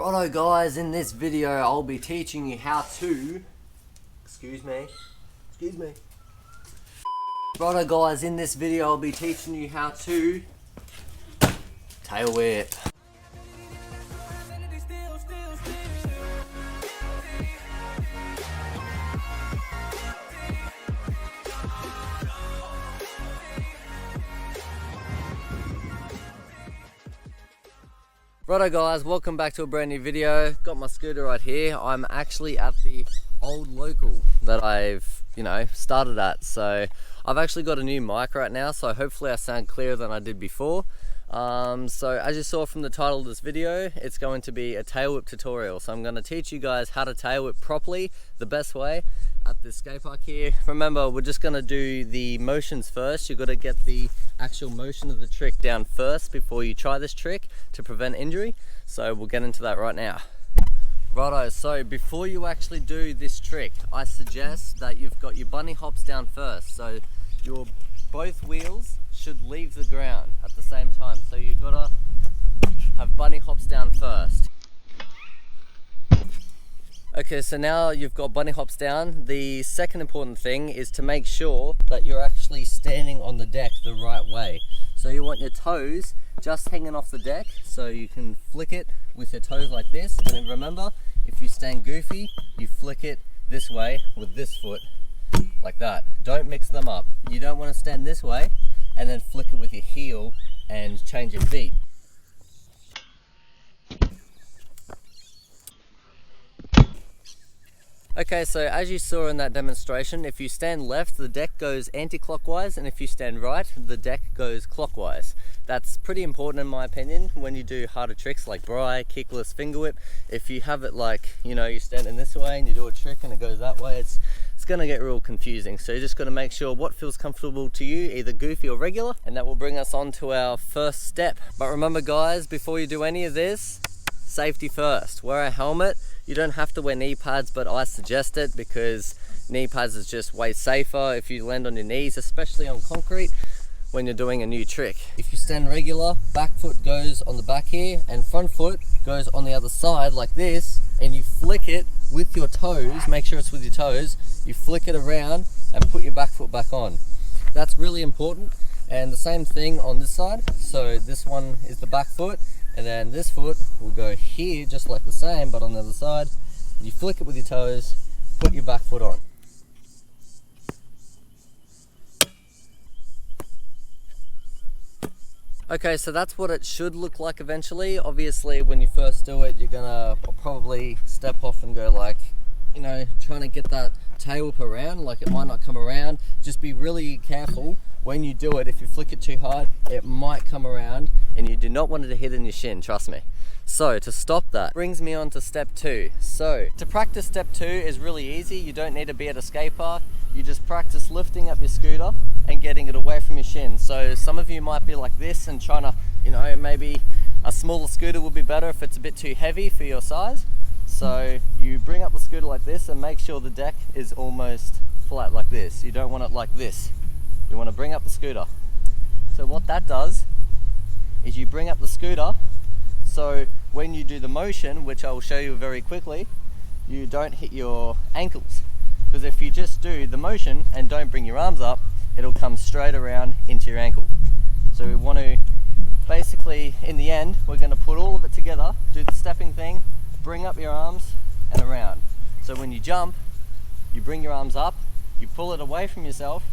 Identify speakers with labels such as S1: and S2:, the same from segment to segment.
S1: Righto guys, in this video I'll be teaching you how to... Excuse me. Righto guys, in this video I'll be teaching you how to... tail whip. Righto guys, welcome back to a brand new video. Got my scooter right here. I'm actually at the old local that I've, started at. So I've actually got a new mic right now, so hopefully I sound clearer than I did before. So as you saw from the title of this video, it's going to be a tail whip tutorial. So I'm going to teach you guys how to tail whip properly, the best way at this skate park here. Remember, we're just going to do the motions first. You've got to get the actual motion of the trick down first before you try this trick to prevent injury. So we'll get into that right now. Righto, so before you actually do this trick, I suggest that you've got your bunny hops down first. So your both wheels should leave the ground at the same time. So you've got to have bunny hops down first. Okay, so now you've got bunny hops down. The second important thing is to make sure that you're actually standing on the deck the right way. So you want your toes just hanging off the deck, so you can flick it with your toes like this. And then remember, if you stand goofy, you flick it this way with this foot, like that. Don't mix them up. You don't want to stand this way and then flick it with your heel and change your beat. Okay, so as you saw in that demonstration, if you stand left, the deck goes anti-clockwise, and if you stand right, the deck goes clockwise. That's pretty important in my opinion when you do harder tricks like bri, kickless, finger whip. If you have it like, you're standing this way and you do a trick and it goes that way, it's gonna get real confusing. So you just gotta make sure what feels comfortable to you, either goofy or regular, and that will bring us on to our first step. But remember guys, before you do any of this, safety first. Wear a helmet. You don't have to wear knee pads, but I suggest it because knee pads is just way safer if you land on your knees, especially on concrete when you're doing a new trick. If you stand regular, back foot goes on the back here and front foot goes on the other side like this, and you flick it with your toes. Make sure it's with your toes. You flick it around and put your back foot back on. That's really important. And the same thing on this side. So this one is the back foot, and then this foot will go here just like the same, but on the other side. You flick it with your toes, put your back foot on. Okay, so that's what it should look like eventually. Obviously, when you first do it, you're gonna probably step off and go like, trying to get that tail whip around, like it might not come around. Just be really careful when you do it. If you flick it too hard, it might come around and you do not want it to hit in your shin, trust me. So to stop that brings me on to step 2. So to practice step 2 is really easy. You don't need to be at a skate park. You just practice lifting up your scooter and getting it away from your shin. So some of you might be like this and trying to, maybe a smaller scooter would be better if it's a bit too heavy for your size. So you bring up the scooter like this and make sure the deck is almost flat like this. You don't want it like this. You want to bring up the scooter. So what that does is you bring up the scooter, so when you do the motion, which I will show you very quickly, you don't hit your ankles. Because if you just do the motion and don't bring your arms up, it'll come straight around into your ankle. So we want to, basically, in the end, we're going to put all of it together, do the stepping thing, bring up your arms and around. So when you jump, you bring your arms up, you pull it away from yourself,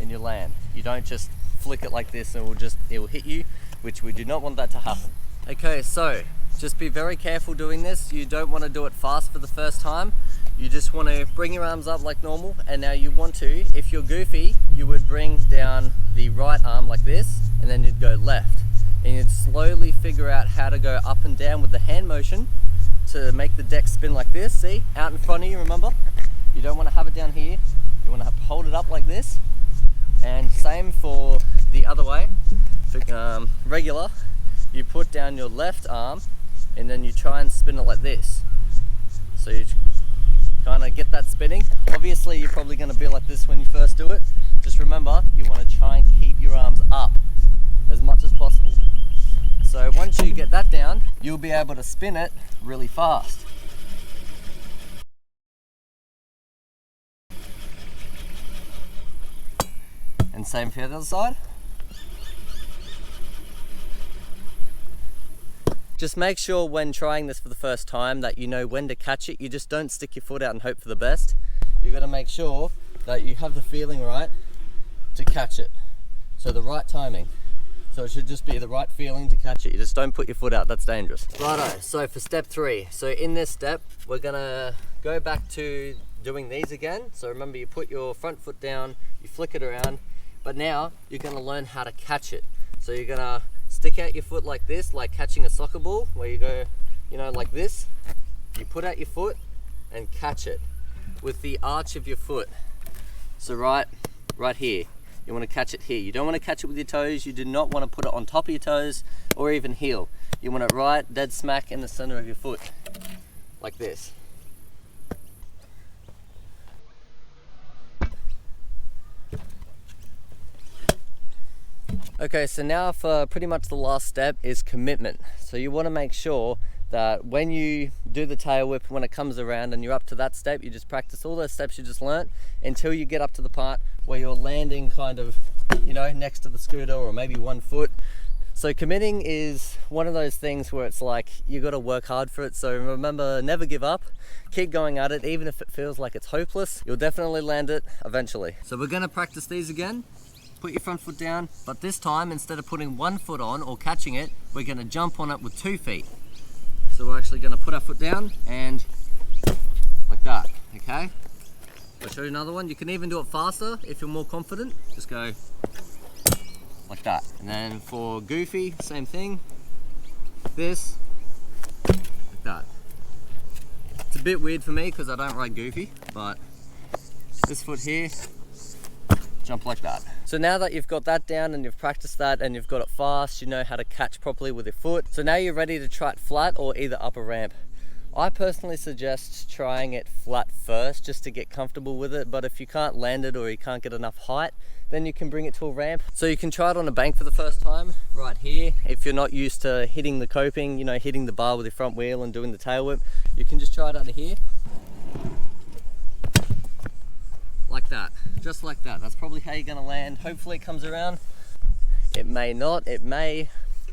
S1: and you land. You don't just flick it like this and it will hit you, which we do not want that to happen. Okay, so just be very careful doing this. You don't want to do it fast for the first time. You just want to bring your arms up like normal, and now you want to, if you're goofy, you would bring down the right arm like this, and then you'd go left. And you'd slowly figure out how to go up and down with the hand motion to make the deck spin like this. See, out in front of you, remember? You don't want to have it down here. You want to hold it up like this. And same for the other way. For regular, you put down your left arm and then you try and spin it like this. So you kind of get that spinning. Obviously you're probably going to be like this when you first do it. Just remember, you want to try and keep your arms up as much as possible. So once you get that down, you'll be able to spin it really fast. And same for the other side. Just make sure when trying this for the first time that you know when to catch it. You just don't stick your foot out and hope for the best. You've got to make sure that you have the feeling right to catch it. So the right timing. So it should just be the right feeling to catch it. You just don't put your foot out, that's dangerous. Righto, so for step 3. So in this step, we're gonna go back to doing these again. So remember, you put your front foot down, you flick it around, but now you're gonna learn how to catch it. So you're gonna stick out your foot like this, like catching a soccer ball, where you go, you know, like this. You put out your foot and catch it with the arch of your foot. So right here, you want to catch it here. You don't want to catch it with your toes. You do not want to put it on top of your toes or even heel. You want it right dead smack in the center of your foot, like this. Okay, so now for pretty much the last step is commitment. So you want to make sure that when you do the tail whip, when it comes around and you're up to that step, you just practice all those steps you just learnt until you get up to the part where you're landing kind of, you know, next to the scooter or maybe 1 foot. So committing is one of those things where it's like you got to work hard for it. So remember, never give up, keep going at it. Even if it feels like it's hopeless, you'll definitely land it eventually. So we're going to practice these again. Put your front foot down, but this time instead of putting 1 foot on or catching it, we're going to jump on it with 2 feet. So we're actually going to put our foot down and like that, okay? I'll show you another one. You can even do it faster if you're more confident. Just go like that. And then for goofy, same thing. This, like that. It's a bit weird for me because I don't ride goofy, but this foot here, jump like that. So now that you've got that down and you've practiced that and you've got it fast, you know how to catch properly with your foot. So now you're ready to try it flat or either up a ramp. I personally suggest trying it flat first just to get comfortable with it, but if you can't land it or you can't get enough height, then you can bring it to a ramp. So you can try it on a bank for the first time, right here. If you're not used to hitting the coping, you know, hitting the bar with your front wheel and doing the tail whip, you can just try it out of here. Like that, just like that. That's probably how you're gonna land. Hopefully it comes around. It may not, it may.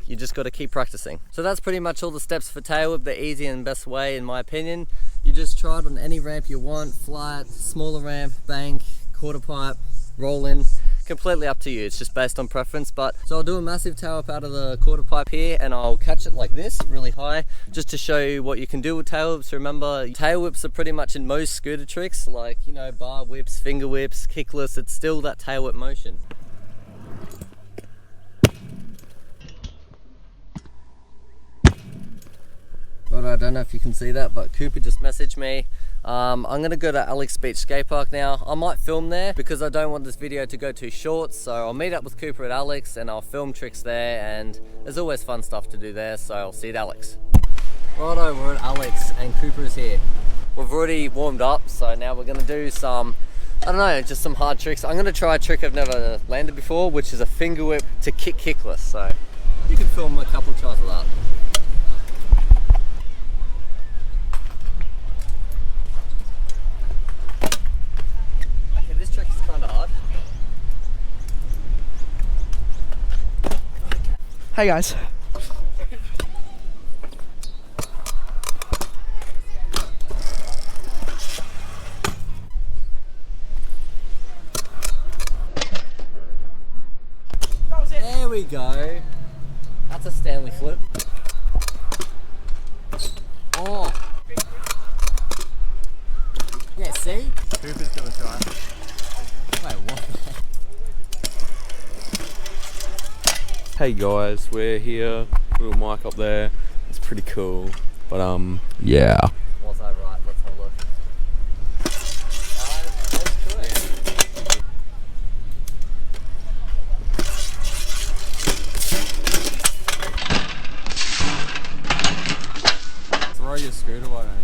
S1: You just gotta keep practicing. So that's pretty much all the steps for tail whip, the easy and best way in my opinion. You just try it on any ramp you want, flat, smaller ramp, bank, quarter pipe, roll in. Completely up to you, it's just based on preference. But so I'll do a massive tail whip out of the quarter pipe here and I'll catch it like this, really high, just to show you what you can do with tail whips. Remember, tail whips are pretty much in most scooter tricks, like, you know, bar whips, finger whips, kickless, it's still that tail whip motion. Right, I don't know if you can see that, but Cooper just messaged me. I'm gonna go to Alex Beach Skate Park now. I might film there because I don't want this video to go too short, so I'll meet up with Cooper at Alex and I'll film tricks there, and there's always fun stuff to do there, so I'll see you at Alex. Righto, we're at Alex and Cooper is here. We've already warmed up, so now we're gonna do some, I don't know, just some hard tricks. I'm gonna try a trick I've never landed before, which is a finger whip to kick kickless, so you can film a couple tries of that.
S2: Hey guys.
S1: There we go. That's a Stanley flip. Oh. Yeah, see?
S2: Cooper's gonna try it.
S1: Wait, what?
S3: Hey guys, we're here, little mic up there, it's pretty cool, but yeah.
S1: Was I right? Let's have a look. That's correct.
S3: Throw your scooter, why don't you?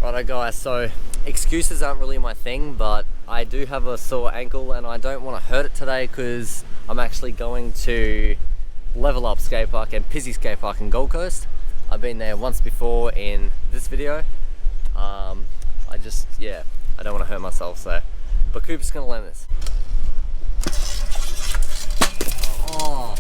S1: Righto guys, so excuses aren't really my thing, but I do have a sore ankle and I don't want to hurt it today because I'm actually going to Level Up Skate Park and Pizzy Skate Park in Gold Coast. I've been there once before in this video. I don't want to hurt myself, so. But Cooper's gonna learn this. Oh.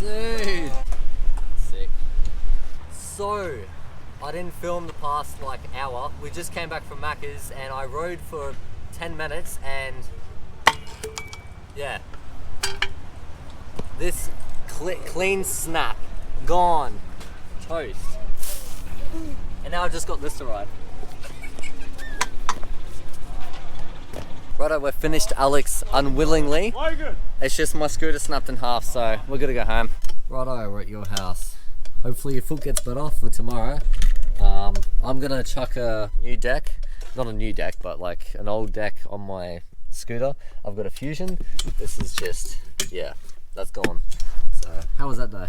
S1: Dude, sick. So, I didn't film the past like hour. We just came back from Macca's and I rode for 10 minutes and yeah, this clean snap, gone, toast. And now I've just got this to ride. Righto, we're finished, Alex, unwillingly. It's just my scooter snapped in half, so we're gonna go home. Righto, we're at your house. Hopefully your foot gets better for tomorrow. I'm gonna chuck a new deck, not a new deck, but like an old deck on my scooter. I've got a Fusion. This is just, yeah, that's gone. So, how was that day?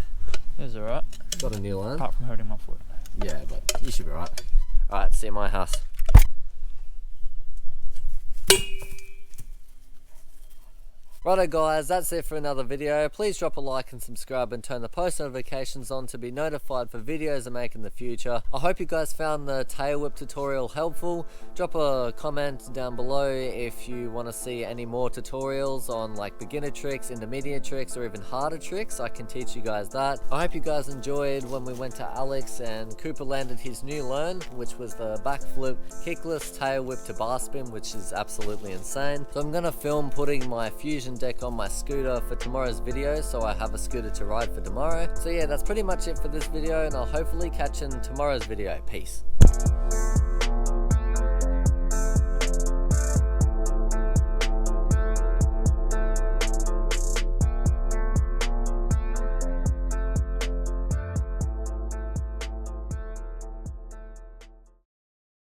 S2: It was alright.
S1: Got a new line.
S2: Apart from hurting my foot.
S1: Yeah, but you should be right. Alright, see you at my house. Righto guys, that's it for another video. Please drop a like and subscribe and turn the post notifications on to be notified for videos I make in the future. I hope you guys found the tail whip tutorial helpful. Drop a comment down below if you want to see any more tutorials on like beginner tricks, intermediate tricks, or even harder tricks. I can teach you guys that. I hope you guys enjoyed when we went to Alex and Cooper landed his new learn, which was the backflip, kickless tail whip to bar spin, which is absolutely insane. So I'm gonna film putting my Fusion deck on my scooter for tomorrow's video, so I have a scooter to ride for tomorrow. So yeah, that's pretty much it for this video, and I'll hopefully catch you in tomorrow's video. Peace.